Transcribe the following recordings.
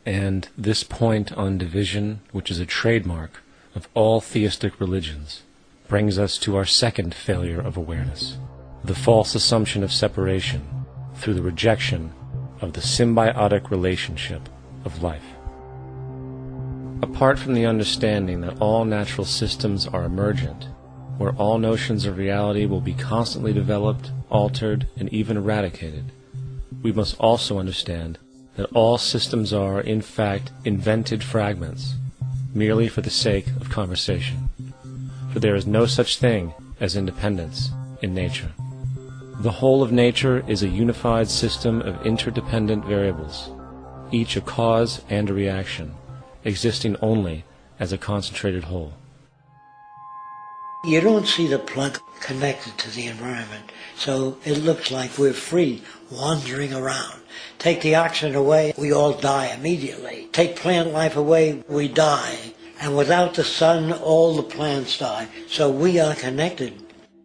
And this point on division, which is a trademark of all theistic religions, brings us to our second failure of awareness, the false assumption of separation through the rejection of the symbiotic relationship of life. Apart from the understanding that all natural systems are emergent, where all notions of reality will be constantly developed, altered, and even eradicated, we must also understand that all systems are, in fact, invented fragments, merely for the sake of conversation. For there is no such thing as independence in nature. The whole of nature is a unified system of interdependent variables, each a cause and a reaction, existing only as a concentrated whole. You don't see the plug connected to the environment, so it looks like we're free, wandering around. Take the oxygen away, we all die immediately. Take plant life away, we die. And without the sun, all the plants die. So we are connected.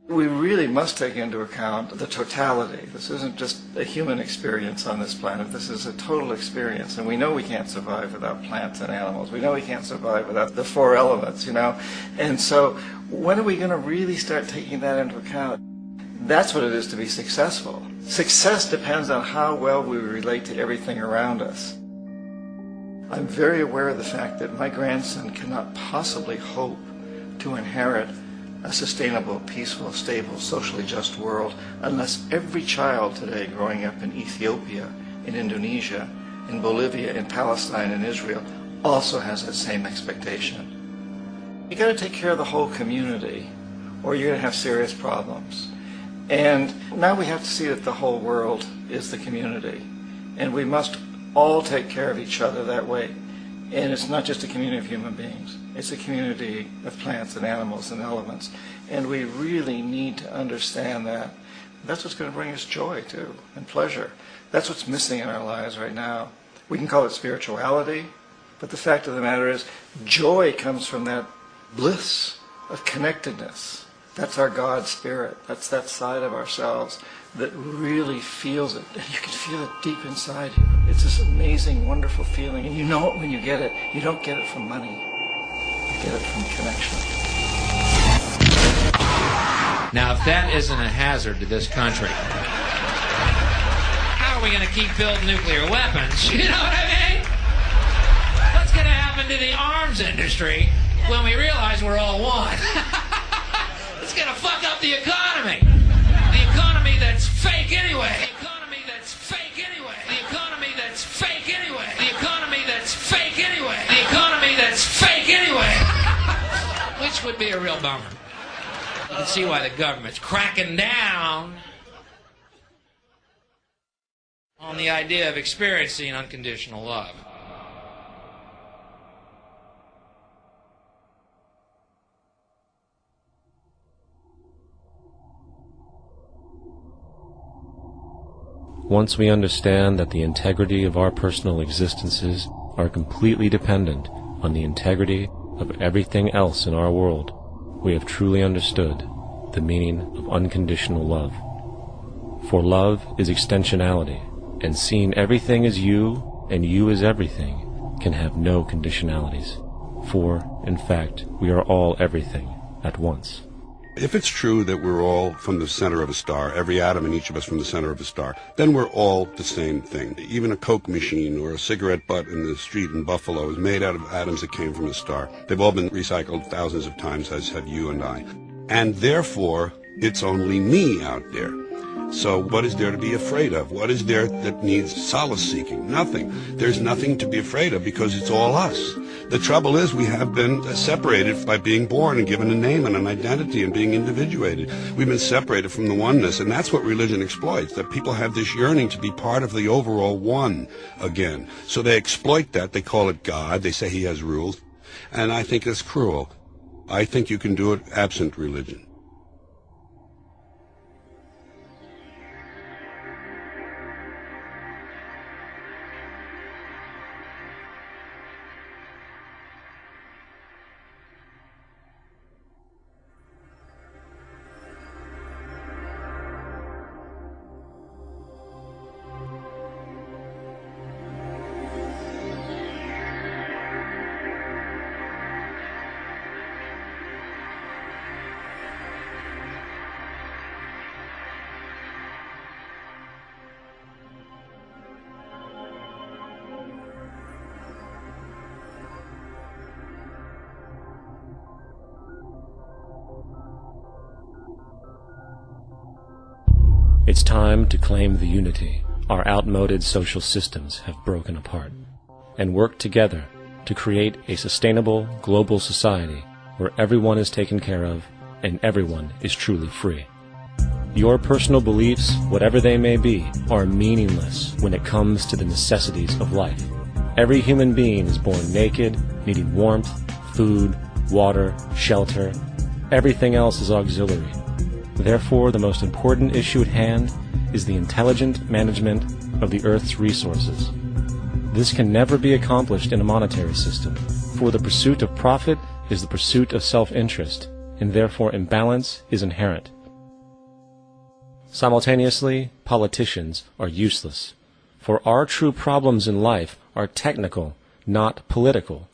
We really must take into account the totality. This isn't just a human experience on this planet. This is a total experience. And we know we can't survive without plants and animals. We know we can't survive without the four elements, And so when are we going to really start taking that into account? That's what it is to be successful. Success depends on how well we relate to everything around us. I'm very aware of the fact that my grandson cannot possibly hope to inherit a sustainable, peaceful, stable, socially just world unless every child today growing up in Ethiopia, in Indonesia, in Bolivia, in Palestine, in Israel also has that same expectation. You got to take care of the whole community or you're going to have serious problems. And now we have to see that the whole world is the community. And we must all take care of each other that way. And it's not just a community of human beings. It's a community of plants and animals and elements. And we really need to understand that. That's what's going to bring us joy, too, and pleasure. That's what's missing in our lives right now. We can call it spirituality, but the fact of the matter is joy comes from that bliss of connectedness. That's our God spirit. That's that side of ourselves that really feels it. And you can feel it deep inside you. It's this amazing, wonderful feeling. And you know it when you get it. You don't get it from money. You get it from connection. Now, if that isn't a hazard to this country, how are we going to keep building nuclear weapons? You know what I mean? What's going to happen to the arms industry when we realize we're all one? It's going to fuck up the economy. The economy that's fake anyway. The economy that's fake anyway. The economy that's fake anyway. The economy that's fake anyway. The economy that's fake anyway. Which would be a real bummer. You can see why the government's cracking down on the idea of experiencing unconditional love. Once we understand that the integrity of our personal existences are completely dependent on the integrity of everything else in our world, we have truly understood the meaning of unconditional love. For love is extensionality, and seeing everything as you and you as everything can have no conditionalities. For, in fact, we are all everything at once. If it's true that we're all from the center of a star, every atom in each of us from the center of a star, then we're all the same thing. Even a Coke machine or a cigarette butt in the street in Buffalo is made out of atoms that came from a star. They've all been recycled thousands of times, as have you and I. And therefore, it's only me out there. So what is there to be afraid of? What is there that needs solace-seeking? Nothing. There's nothing to be afraid of because it's all us. The trouble is we have been separated by being born and given a name and an identity and being individuated. We've been separated from the oneness, and that's what religion exploits, that people have this yearning to be part of the overall one again. So they exploit that. They call it God. They say he has rules. And I think it's cruel. I think you can do it absent religion. It's time to claim the unity our outmoded social systems have broken apart, and work together to create a sustainable global society where everyone is taken care of and everyone is truly free. Your personal beliefs, whatever they may be, are meaningless when it comes to the necessities of life. Every human being is born naked, needing warmth, food, water, shelter. Everything else is auxiliary. Therefore, the most important issue at hand is the intelligent management of the Earth's resources. This can never be accomplished in a monetary system, for the pursuit of profit is the pursuit of self-interest, and therefore imbalance is inherent. Simultaneously, politicians are useless, for our true problems in life are technical, not political.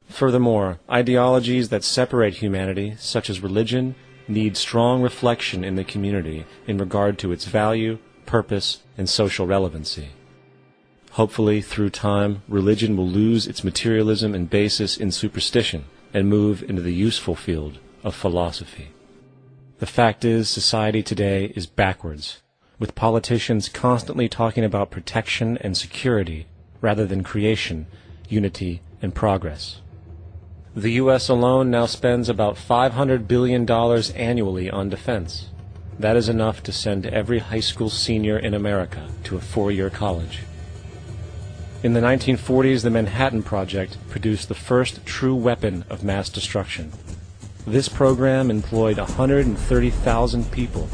Furthermore, ideologies that separate humanity, such as religion, need strong reflection in the community in regard to its value, purpose, and social relevancy. Hopefully, through time, religion will lose its materialism and basis in superstition and move into the useful field of philosophy. The fact is, society today is backwards, with politicians constantly talking about protection and security rather than creation, unity, and progress. The U.S. alone now spends about $500 billion annually on defense. That is enough to send every high school senior in America to a 4-year college. In the 1940s, the Manhattan Project produced the first true weapon of mass destruction. This program employed 130,000 people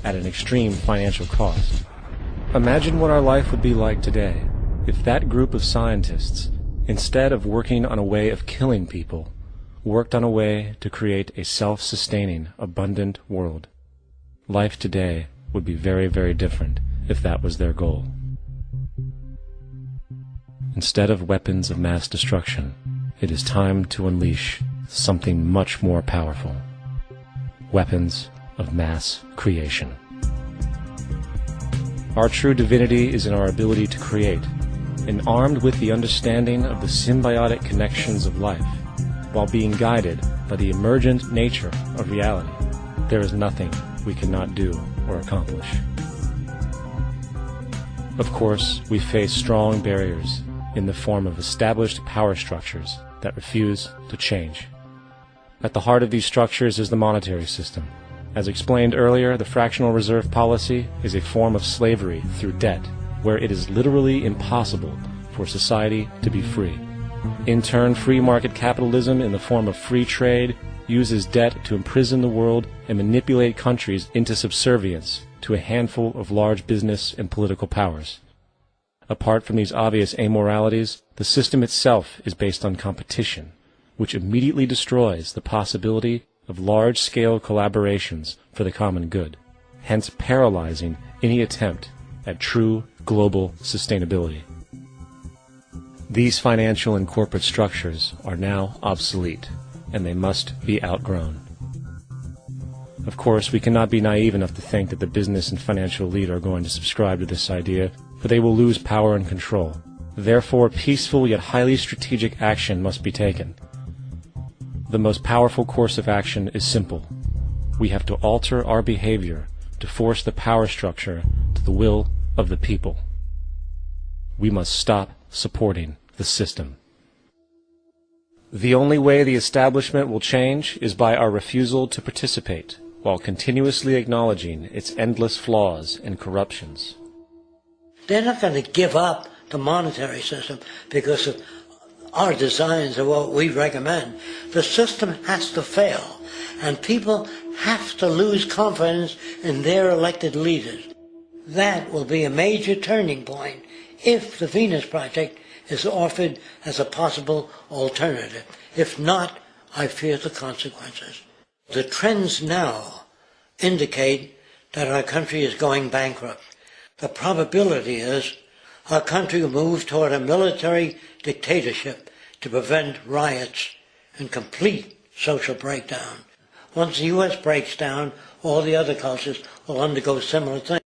at an extreme financial cost. Imagine what our life would be like today if that group of scientists, instead of working on a way of killing people, worked on a way to create a self-sustaining, abundant world. Life today would be very, very different if that was their goal. Instead of weapons of mass destruction, it is time to unleash something much more powerful. Weapons of mass creation. Our true divinity is in our ability to create, and armed with the understanding of the symbiotic connections of life, while being guided by the emergent nature of reality, there is nothing we cannot do or accomplish. Of course, we face strong barriers in the form of established power structures that refuse to change. At the heart of these structures is the monetary system. As explained earlier, the fractional reserve policy is a form of slavery through debt, where it is literally impossible for society to be free. In turn, free market capitalism in the form of free trade uses debt to imprison the world and manipulate countries into subservience to a handful of large business and political powers. Apart from these obvious amoralities, the system itself is based on competition, which immediately destroys the possibility of large-scale collaborations for the common good, hence paralyzing any attempt at true global sustainability. These financial and corporate structures are now obsolete, and they must be outgrown. Of course, we cannot be naive enough to think that the business and financial elite are going to subscribe to this idea, for they will lose power and control. Therefore, peaceful yet highly strategic action must be taken. The most powerful course of action is simple. We have to alter our behavior to force the power structure to the will of the people. We must stop supporting the system. The only way the establishment will change is by our refusal to participate, while continuously acknowledging its endless flaws and corruptions. They're not going to give up the monetary system because of our designs of what we recommend. The system has to fail, and people have to lose confidence in their elected leaders. That will be a major turning point if the Venus Project is offered as a possible alternative. If not, I fear the consequences. The trends now indicate that our country is going bankrupt. The probability is our country will move toward a military dictatorship to prevent riots and complete social breakdown. Once the U.S. breaks down, all the other cultures will undergo similar things.